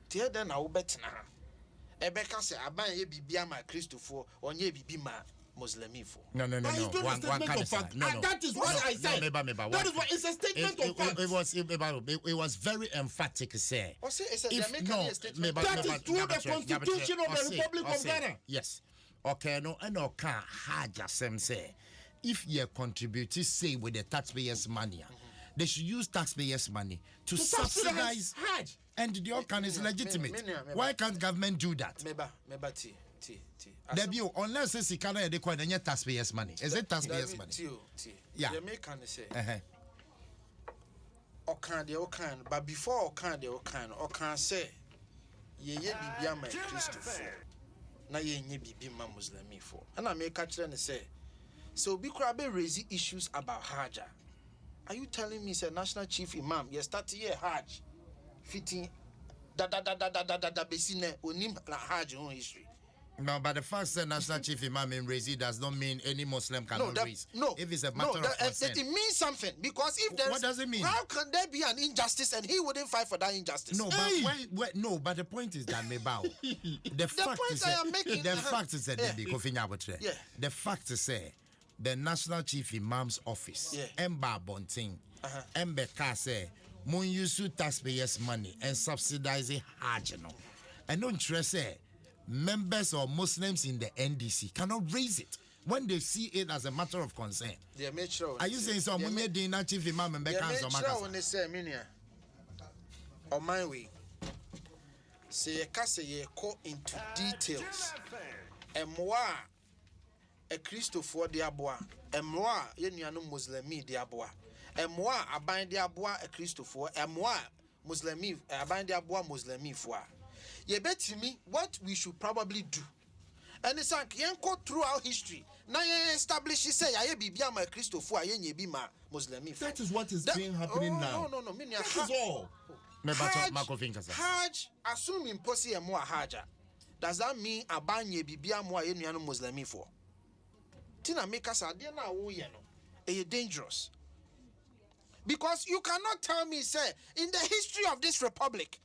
Tear then I will bet now. Ebeka say, I buy a bibia my Christopher or ye bibima Muslimi for. No. One kind of fact. No. That is what I said. That is what it's a statement of fact. It was very emphatic, sir. That is through the Constitution of the Republic of Ghana. Yes. Okay, no, and okay, Haja Sem say, if you contribute, say with the taxpayers' money, they should use taxpayers' money to subsidize Hajj. And the organ is legitimate. Why can't government do that? Debut, unless it's Ikana de Kwan and taxpayers' money. Is it taxpayers' money? Yeah. Okan, but before Okan say, ye bibia my Christopher. Na ye nye bibi ma Muslimi for. And I make catch and say, so be crabbe raising issues about Hajj. Are you telling me, say National Chief Imam, you start here Hajj fitting da besine onim la Hajj on history? No, but the fact that National Chief Imam in raise does not mean any Muslim cannot raise. No, if it's a matter of consent. It means something because if there's, what does it mean? How can there be an injustice and he wouldn't fight for that injustice? No, but but the point is that Mebao. The fact is that the fact is that the National Chief Imam's Office, Emba Bonting, Embe Kase, Mun use taxpayers' money and subsidizing Hajj. And don't stress members or Muslims in the NDC cannot raise it when they see it as a matter of concern. Are you saying so? Munye Dina Chief Imam and Bekan Makasa? On my way, say ye go into details. And moi, a Christopher diabois, and moi, Yeniano Muslimi diabois, and moi, I bind diabois a Christopher, and moi, Muslimi, I bind diabois Muslimi for. Ye bet me what we should probably do. And it's like go throughout history. Now you establish say I be my Christopher, I be my Muslimi. That is what is being happening now. No. That is all. Hajj, assuming posse and more Hajj. Does that mean abanye bibia mo ayenuano Muslimi for? Tina make us a dear now, dangerous. Because you cannot tell me, say, in the history of this republic,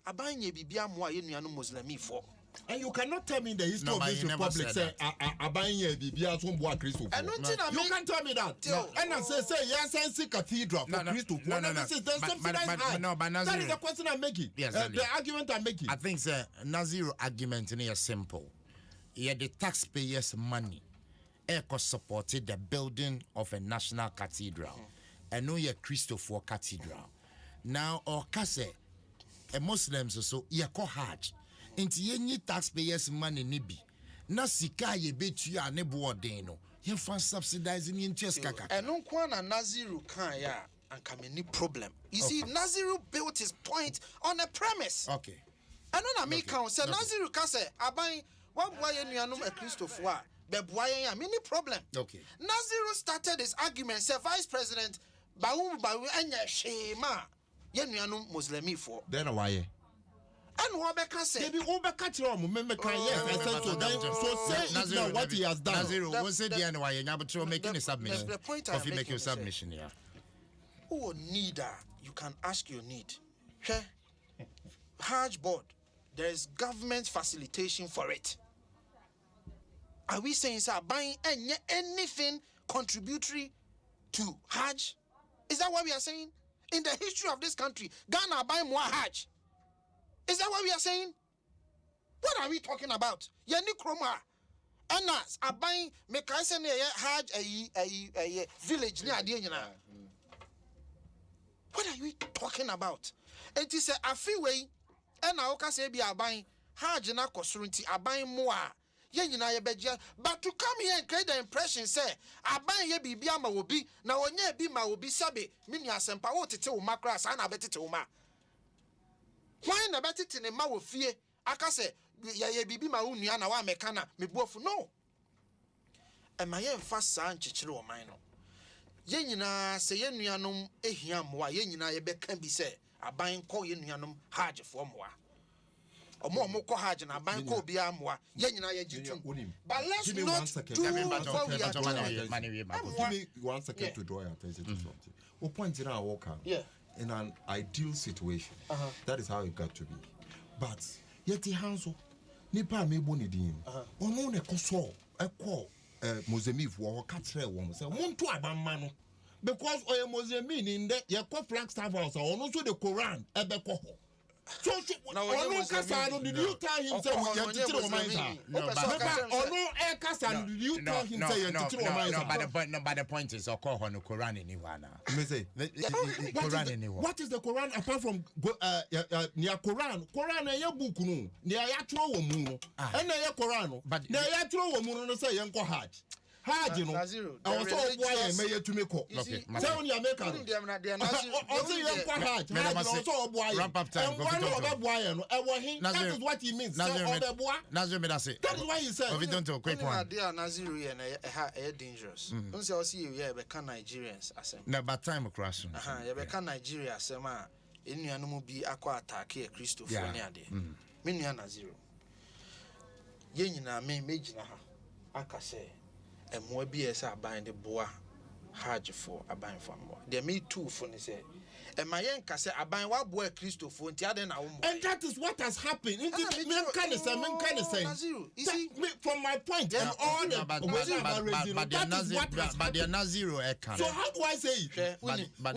abanye bibia mo ayenuano Muslimi for. And you cannot tell me in the history of this republic, say, abanye bibia sombo Christopher. You can't tell me that. And I say, yes, I see cathedral for Christopher. No. That is the question I'm making. Yes, the argument I'm making. I think, sir, Nazir argument is simple. Yeah, the taxpayers' money supported the building of a national cathedral. And no, yeah, Christopher Cathedral. Now, or Kase, a Muslims so, yeah, ko Hajj. Inti yenye taxpayers' money nibi. Na sika ye betu ya nebo odeno. Ye fan subsidizing interest kaka. And no kwana Naziru kan ya and kameni problem. You see, Naziru built his point on a premise. Okay. And no na me count say Naziru ka say aban wa boy nuanum a Christopher be boy ya many problem. Okay. Naziru started his argument say Vice President Bawu anya shema ye nuanum Muslimi for. Then why? And what can say? Maybe over catch your remember yes, I said so. So say now what he has done. Naziru, what's the end why you're making a submission? The point I'm making a submission, yeah. Oh, neither you can ask your need. Okay? Hajj board, there is government facilitation for it. Are we saying sir buying anything contributory to Hajj? Is that what we are saying? In the history of this country, Ghana buying more Hajj. Is that what we are saying? What are we talking about? Yani kroma. Anas abai mekaise ne Hajj a village ni ade nyina. What are we talking about? It is a freeway and I can say be abai Hajj na kosoro nti abai mo a ye nyina ye begia, but to come here and create the impression say abai ye bibia ma obi na onye bi ma obi sabe mini asempa wo tete wo makra sa na betete wo ma. Why na betete ne ma wo fie aka say ye bibi ma wo nua na wa meka na me buofu no. E ma ye mfa sa nchichire wo man no. Ye nyina se ye nuanom ehia moa ye nyina ye beka bi se aban kɔ ye nuanom Hajj fo moa. Omo kɔ Hajj na aban kɔ obi amoa ye nyina ye gitum. But let's not do what we are doing. Give me 1 second to draw your attention to something. What point in our work in an ideal situation, that is how it got to be. But yet the hands nipa me boni din. Ono ne koso ekɔ Mozambique wo katre wo say won to abamma no because oye Mozambique in the ye ko Flagstaff House ono so the Quran ebe ko ho. So ono kasa no did you tell him say we have to tell o mind sir? No, ono e kasa did you tell him say you have to tell o mind sir? No, but the point is okɔ no Quran anyone na. Me say Quran anyone. What is the Quran apart from near Quran? Quran e book no. Near ya tro wo mu no. E na ye Quran no. But na ya tro wo mu no say ye nko Hajj. Hajj no. I was all boy me ye to me ko. Okay. Say on your make am. Also ye nko Hajj. Hajj also boy. Wrap up time. That is what he means. Nazir me that is why he said. If you don't do quick one. They are Nazir and dangerous. Don't say see you here be can Nigerians asem. Na but time crash. You be can Nigeria asem a enu mu bi akọ attack e Christopher ne ade. Me nua Nazir. Ye nyina me gyina ha aka say emoa bi esa aban de boa Hajj for aban for more. There me too for ne say. And my young can say aban wa boy Christo for ntiade na wo. And that is what has happened. You see, from my point, and all the but they are not zero. So how do I say it? But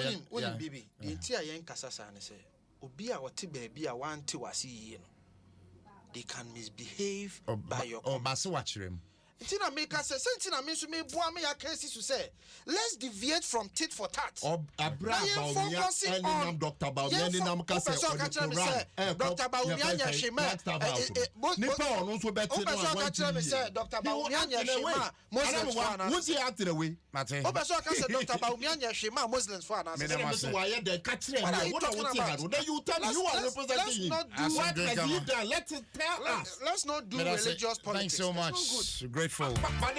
Bibi, the entire young Casasa say, Obia or Tibe a one to was they can misbehave by your watch them. Tina make us say, Sentina means to me, Boame, I can see to say, let's deviate from tit for tat. Or focusing on Dr. Baumia, Dr. Baumia, Shema, Nippon also better. Dr. Baumia, Shema, Muslims, what's he out of the way? Dr. Baumia, Shema, Muslims, for us. Why the catching? What you tell me, you are representing. What have you done? Let's tell us. Let's not do religious politics. Thanks so much. Grateful. But